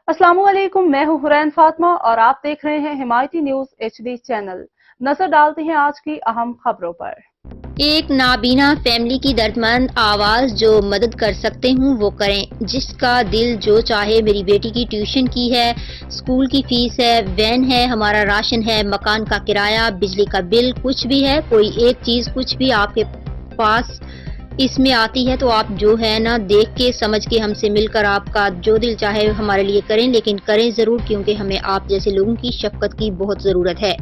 अस्सलाम वालेकुम, मैं हूं हुरैन फातिमा और आप देख रहे हैं हिमायती न्यूज HD चैनल। नजर डालते हैं आज की अहम खबरों पर। एक नाबीना फैमिली की दर्दमंद आवाज, जो मदद कर सकते हूँ वो करें। जिसका दिल जो चाहे, मेरी बेटी की ट्यूशन की है, स्कूल की फीस है, वैन है, हमारा राशन है, मकान का किराया, बिजली का बिल, कुछ भी है, कोई एक चीज कुछ भी आपके पास इसमें आती है तो आप जो है ना देख के समझ के हमसे मिलकर आपका जो दिल चाहे हमारे लिए करें, लेकिन करें जरूर, क्योंकि हमें आप जैसे लोगों की शफकत की बहुत जरूरत है।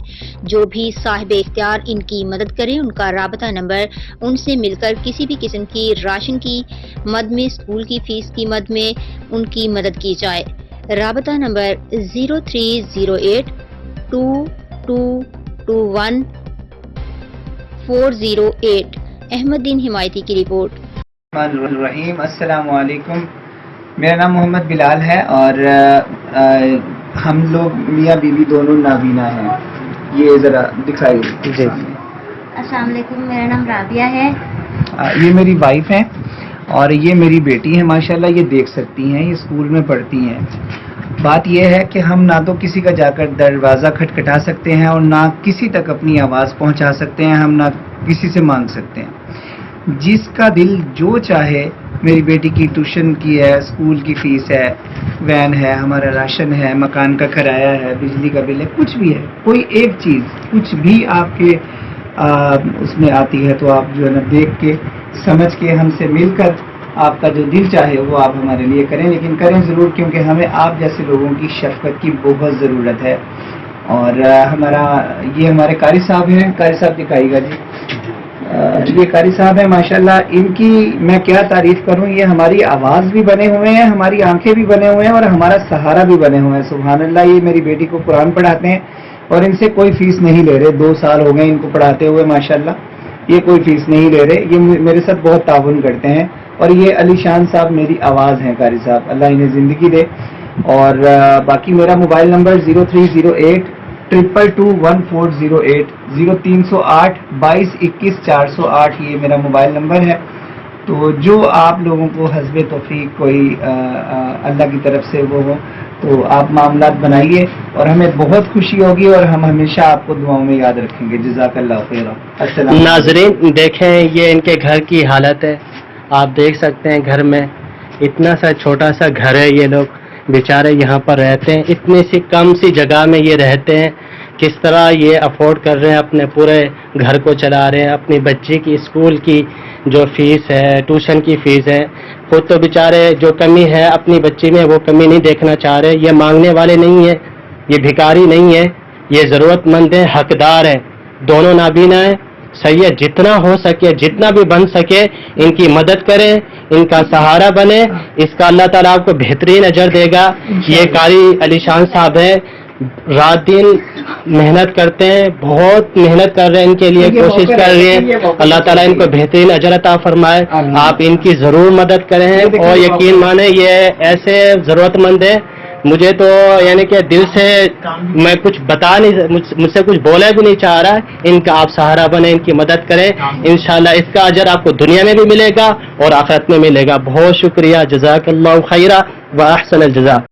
जो भी साहिब इख्तियार इनकी मदद करें, उनका राबता नंबर, उनसे मिलकर किसी भी किस्म की राशन की मद में, स्कूल की फीस की मद में उनकी मदद की जाए। राबता नंबर 0308 2221 408। अहमदीन हिमायती की रिपोर्ट। रहीम, अस्सलाम वालेकुम। मेरा नाम मोहम्मद बिलाल है और हम लोग मियाँ बीवी दोनों नाबीना हैं। ये ज़रा दिखाइए। अस्सलाम वालेकुम, मेरा नाम राबिया है। ये मेरी वाइफ है और ये मेरी बेटी है। माशाल्लाह ये देख सकती हैं, ये स्कूल में पढ़ती हैं। बात यह है कि हम ना तो किसी का जाकर दरवाज़ा खटखटा सकते हैं और ना किसी तक अपनी आवाज़ पहुंचा सकते हैं, हम ना किसी से मांग सकते हैं। जिसका दिल जो चाहे, मेरी बेटी की ट्यूशन की है, स्कूल की फीस है, वैन है, हमारा राशन है, मकान का किराया है, बिजली का बिल है, कुछ भी है, कोई एक चीज़ कुछ भी आपके उसमें आती है तो आप जो है ना देख के समझ के हमसे मिलकर आपका जो दिल चाहे वो आप हमारे लिए करें, लेकिन करें ज़रूर, क्योंकि हमें आप जैसे लोगों की शफकत की बहुत ज़रूरत है। और ये हमारे कारी साहब हैं। कारी साहब दिखाइएगा जी। ये कारी साहब हैं, माशाल्लाह इनकी मैं क्या तारीफ करूं। ये हमारी आवाज़ भी बने हुए हैं, हमारी आंखें भी बने हुए हैं और हमारा सहारा भी बने हुए हैं। सुभान अल्लाह। ये मेरी बेटी को कुरान पढ़ाते हैं और इनसे कोई फीस नहीं ले रहे। 2 साल हो गए इनको पढ़ाते हुए, माशाल्लाह ये कोई फीस नहीं ले रहे। ये मेरे साथ बहुत ताउन करते हैं। और ये अली शान साहब मेरी आवाज़ हैं, कारी साहब, अल्लाह इन्हें ज़िंदगी दे। और बाकी मेरा मोबाइल नंबर 0308 222 1408 0308 22 21 408 ये मेरा मोबाइल नंबर है। तो जो आप लोगों को हस्बे तौफीक कोई अल्लाह की तरफ से वो हो तो आप मामलात बनाइए और हमें बहुत खुशी होगी और हम हमेशा आपको दुआओं में याद रखेंगे। जज़ाकल्लाह खैर। अस्सलाम। नाज़रीन देखें, ये इनके घर की हालत है, आप देख सकते हैं। घर में इतना सा छोटा सा घर है, ये लोग बेचारे यहाँ पर रहते हैं, इतनी सी कम सी जगह में ये रहते हैं। किस तरह ये अफोर्ड कर रहे हैं, अपने पूरे घर को चला रहे हैं। अपनी बच्ची की स्कूल की जो फीस है, ट्यूशन की फीस है, खुद तो बेचारे जो कमी है अपनी बच्ची में वो कमी नहीं देखना चाह रहे। ये मांगने वाले नहीं है, ये भिखारी नहीं है, ये ज़रूरतमंद है, हकदार है। दोनों नाबीना है। सही है, जितना हो सके, जितना भी बन सके इनकी मदद करें, इनका सहारा बने। इसका अल्लाह ताला आपको बेहतरीन अजर देगा। ये कारी अली शान साहब है, रात दिन मेहनत करते हैं, बहुत मेहनत कर रहे हैं, इनके लिए कोशिश कर रहे हैं। अल्लाह ताला इनको बेहतरीन अजर अता फरमाए। आप इनकी ज़रूर मदद करें और यकीन माने ये ऐसे ज़रूरतमंद है। मुझे तो यानी कि दिल से मैं कुछ बता नहीं, मुझसे कुछ बोला भी नहीं चाह रहा। इनका आप सहारा बने, इनकी मदद करें। इंशाल्लाह इसका अजर आपको दुनिया में भी मिलेगा और आखिरत में मिलेगा। बहुत शुक्रिया। जज़ाकल्लाहु खैरा व अहसनल जज़ा।